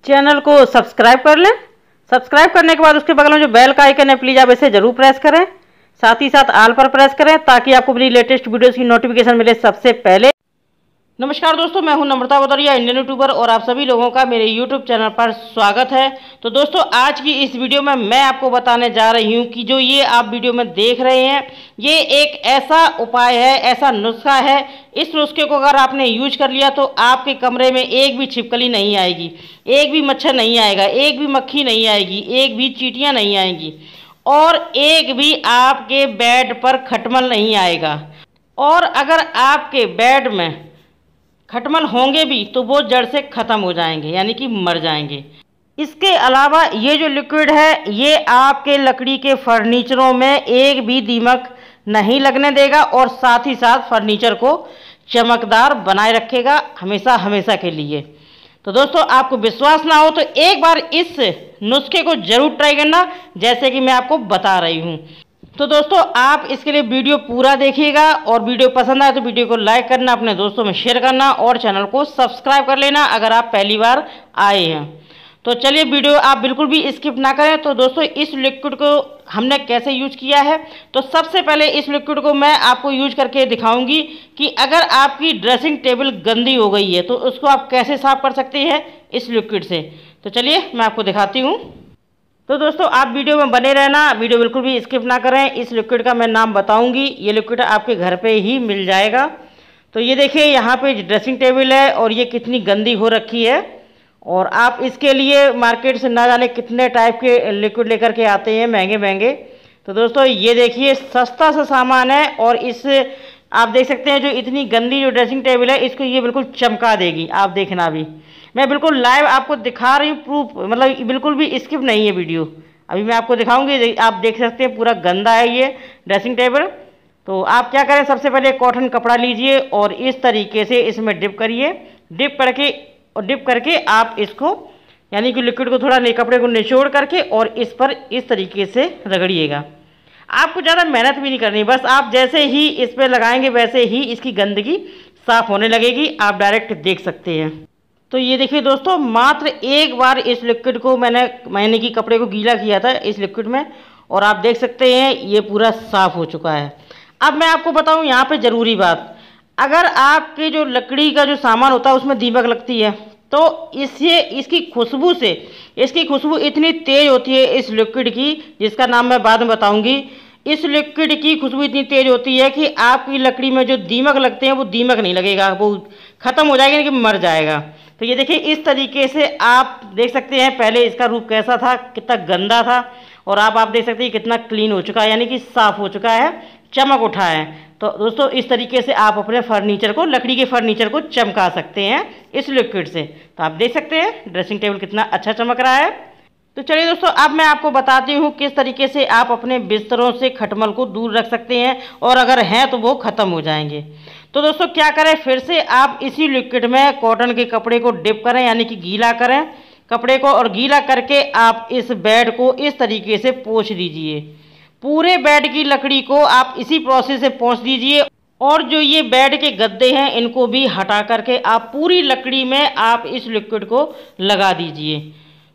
Channel को subscribe कर लें। सब्सक्राइब करने के बाद उसके बगल में जो बेल का आइकन है प्लीज़ आप इसे ज़रूर प्रेस करें। साथ ही साथ ऑल पर प्रेस करें ताकि आपको मेरी लेटेस्ट वीडियोज़ की नोटिफिकेशन मिले सबसे पहले। नमस्कार दोस्तों, मैं हूं नम्रता बदौरिया, इंडियन यूट्यूबर, और आप सभी लोगों का मेरे यूट्यूब चैनल पर स्वागत है। तो दोस्तों, आज की इस वीडियो में मैं आपको बताने जा रही हूं कि जो ये आप वीडियो में देख रहे हैं, ये एक ऐसा उपाय है, ऐसा नुस्खा है। इस नुस्खे को अगर आपने यूज कर लिया तो आपके कमरे में एक भी छिपकली नहीं आएगी, एक भी मच्छर नहीं आएगा, एक भी मक्खी नहीं आएगी, एक भी चींटियाँ नहीं आएंगी, और एक भी आपके बेड पर खटमल नहीं आएगा। और अगर आपके बेड में खटमल होंगे भी तो वो जड़ से ख़त्म हो जाएंगे, यानी कि मर जाएंगे। इसके अलावा ये जो लिक्विड है ये आपके लकड़ी के फर्नीचरों में एक भी दीमक नहीं लगने देगा, और साथ ही साथ फर्नीचर को चमकदार बनाए रखेगा हमेशा हमेशा के लिए। तो दोस्तों, आपको विश्वास ना हो तो एक बार इस नुस्खे को ज़रूर ट्राई करना, जैसे कि मैं आपको बता रही हूँ। तो दोस्तों, आप इसके लिए वीडियो पूरा देखिएगा, और वीडियो पसंद आए तो वीडियो को लाइक करना, अपने दोस्तों में शेयर करना, और चैनल को सब्सक्राइब कर लेना अगर आप पहली बार आए हैं। तो चलिए, वीडियो आप बिल्कुल भी स्किप ना करें। तो दोस्तों, इस लिक्विड को हमने कैसे यूज किया है, तो सबसे पहले इस लिक्विड को मैं आपको यूज करके दिखाऊंगी कि अगर आपकी ड्रेसिंग टेबल गंदी हो गई है तो उसको आप कैसे साफ कर सकते हैं इस लिक्विड से। तो चलिए मैं आपको दिखाती हूँ। तो दोस्तों, आप वीडियो में बने रहना, वीडियो बिल्कुल भी स्किप ना करें। इस लिक्विड का मैं नाम बताऊंगी, ये लिक्विड आपके घर पे ही मिल जाएगा। तो ये देखिए, यहाँ पे ड्रेसिंग टेबल है और ये कितनी गंदी हो रखी है, और आप इसके लिए मार्केट से ना जाने कितने टाइप के लिक्विड लेकर के आते हैं, महंगे महंगे। तो दोस्तों, ये देखिए सस्ता सा सामान है, और इस आप देख सकते हैं जो इतनी गंदी जो ड्रेसिंग टेबल है इसको ये बिल्कुल चमका देगी। आप देखना, भी मैं बिल्कुल लाइव आपको दिखा रही हूँ, प्रूफ, मतलब बिल्कुल भी स्किप नहीं है वीडियो। अभी मैं आपको दिखाऊंगी, आप देख सकते हैं पूरा गंदा है ये ड्रेसिंग टेबल। तो आप क्या करें, सबसे पहले कॉटन कपड़ा लीजिए और इस तरीके से इसमें डिप करिए। डिप करके आप इसको, यानी कि लिक्विड को थोड़ा कपड़े को निचोड़ करके और इस पर इस तरीके से रगड़िएगा। आपको ज़्यादा मेहनत भी नहीं करनी, बस आप जैसे ही इस पर लगाएंगे वैसे ही इसकी गंदगी साफ़ होने लगेगी। आप डायरेक्ट देख सकते हैं। तो ये देखिए दोस्तों, मात्र एक बार इस लिक्विड को मैंने की कपड़े को गीला किया था इस लिक्विड में, और आप देख सकते हैं ये पूरा साफ़ हो चुका है। अब मैं आपको बताऊं यहाँ पे ज़रूरी बात, अगर आपके जो लकड़ी का जो सामान होता है उसमें दीमक लगती है तो इसकी खुशबू इतनी तेज़ होती है इस लिक्विड की, जिसका नाम मैं बाद में बताऊंगी। इस लिक्विड की खुशबू इतनी तेज़ होती है कि आपकी लकड़ी में जो दीमक लगते हैं वो दीमक नहीं लगेगा, वो ख़त्म हो जाएगा, लेकिन मर जाएगा। तो ये देखिए, इस तरीके से आप देख सकते हैं पहले इसका रूप कैसा था, कितना गंदा था, और आप देख सकते हैं कितना क्लीन हो चुका है, यानी कि साफ़ हो चुका है, चमक उठा है। तो दोस्तों, इस तरीके से आप अपने फर्नीचर को, लकड़ी के फर्नीचर को चमका सकते हैं इस लिक्विड से। तो आप देख सकते हैं ड्रेसिंग टेबल कितना अच्छा चमक रहा है। तो चलिए दोस्तों, अब मैं आपको बताती हूँ किस तरीके से आप अपने बिस्तरों से खटमल को दूर रख सकते हैं, और अगर हैं तो वो ख़त्म हो जाएंगे। तो दोस्तों, क्या करें, फिर से आप इसी लिक्विड में कॉटन के कपड़े को डिप करें, यानी कि गीला करें कपड़े को, और गीला करके आप इस बेड को इस तरीके से पोंछ दीजिए। पूरे बेड की लकड़ी को आप इसी प्रोसेस से पोंछ दीजिए, और जो ये बेड के गद्दे हैं इनको भी हटा करके आप पूरी लकड़ी में आप इस लिक्विड को लगा दीजिए।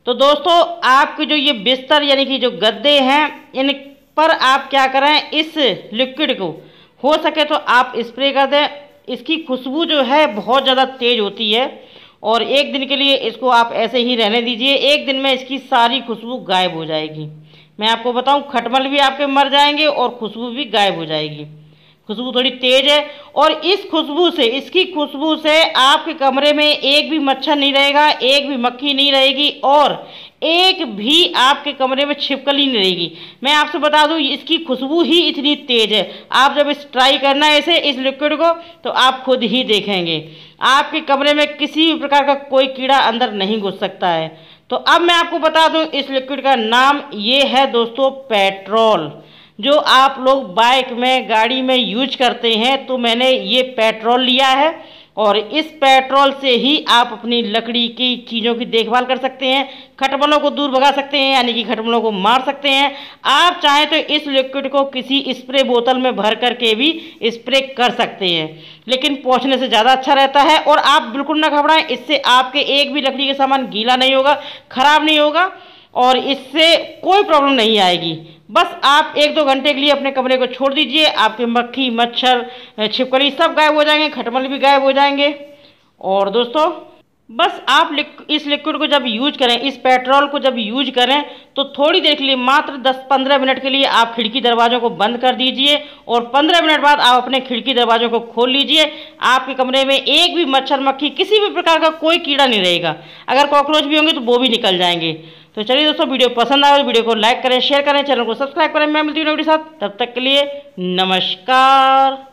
तो दोस्तों, आपके जो ये बिस्तर यानी कि जो गद्दे हैं इन पर आप क्या करें, इस लिक्विड को हो सके तो आप स्प्रे कर दें। इसकी खुशबू जो है बहुत ज़्यादा तेज़ होती है, और एक दिन के लिए इसको आप ऐसे ही रहने दीजिए। एक दिन में इसकी सारी खुशबू गायब हो जाएगी। मैं आपको बताऊं, खटमल भी आपके मर जाएंगे और खुशबू भी गायब हो जाएगी। खुशबू थोड़ी तेज़ है, और इसकी खुशबू से आपके कमरे में एक भी मच्छर नहीं रहेगा, एक भी मक्खी नहीं रहेगी, और एक भी आपके कमरे में छिपकली नहीं रहेगी। मैं आपसे बता दूं, इसकी खुशबू ही इतनी तेज़ है। आप जब ट्राई करना है इस लिक्विड को, तो आप खुद ही देखेंगे आपके कमरे में किसी भी प्रकार का कोई कीड़ा अंदर नहीं घुस सकता है। तो अब मैं आपको बता दूं, इस लिक्विड का नाम ये है दोस्तों, पेट्रोल। जो आप लोग बाइक में, गाड़ी में यूज करते हैं, तो मैंने ये पेट्रोल लिया है, और इस पेट्रोल से ही आप अपनी लकड़ी की चीज़ों की देखभाल कर सकते हैं, खटमलों को दूर भगा सकते हैं, यानी कि खटमलों को मार सकते हैं। आप चाहें तो इस लिक्विड को किसी स्प्रे बोतल में भर करके भी स्प्रे कर सकते हैं, लेकिन पोंछने से ज़्यादा अच्छा रहता है। और आप बिल्कुल ना घबराएं, इससे आपके एक भी लकड़ी का सामान गीला नहीं होगा, खराब नहीं होगा और इससे कोई प्रॉब्लम नहीं आएगी। बस आप 1-2 घंटे के लिए अपने कमरे को छोड़ दीजिए, आपके मक्खी, मच्छर, छिपकली सब गायब हो जाएंगे, खटमल भी गायब हो जाएंगे। और दोस्तों, बस आप इस लिक्विड को जब यूज करें, इस पेट्रोल को जब यूज करें, तो थोड़ी देर के लिए, मात्र 10-15 मिनट के लिए आप खिड़की दरवाज़ों को बंद कर दीजिए और 15 मिनट बाद आप अपने खिड़की दरवाज़ों को खोल लीजिए। आपके कमरे में एक भी मच्छर, मक्खी, किसी भी प्रकार का कोई कीड़ा नहीं रहेगा। अगर कॉकरोच भी होंगे तो वो भी निकल जाएंगे। तो चलिए दोस्तों, वीडियो पसंद आए तो वीडियो को लाइक करें, शेयर करें, चैनल को सब्सक्राइब करें। मैं मिलती हूँ वीडियो के साथ, तब तक के लिए नमस्कार।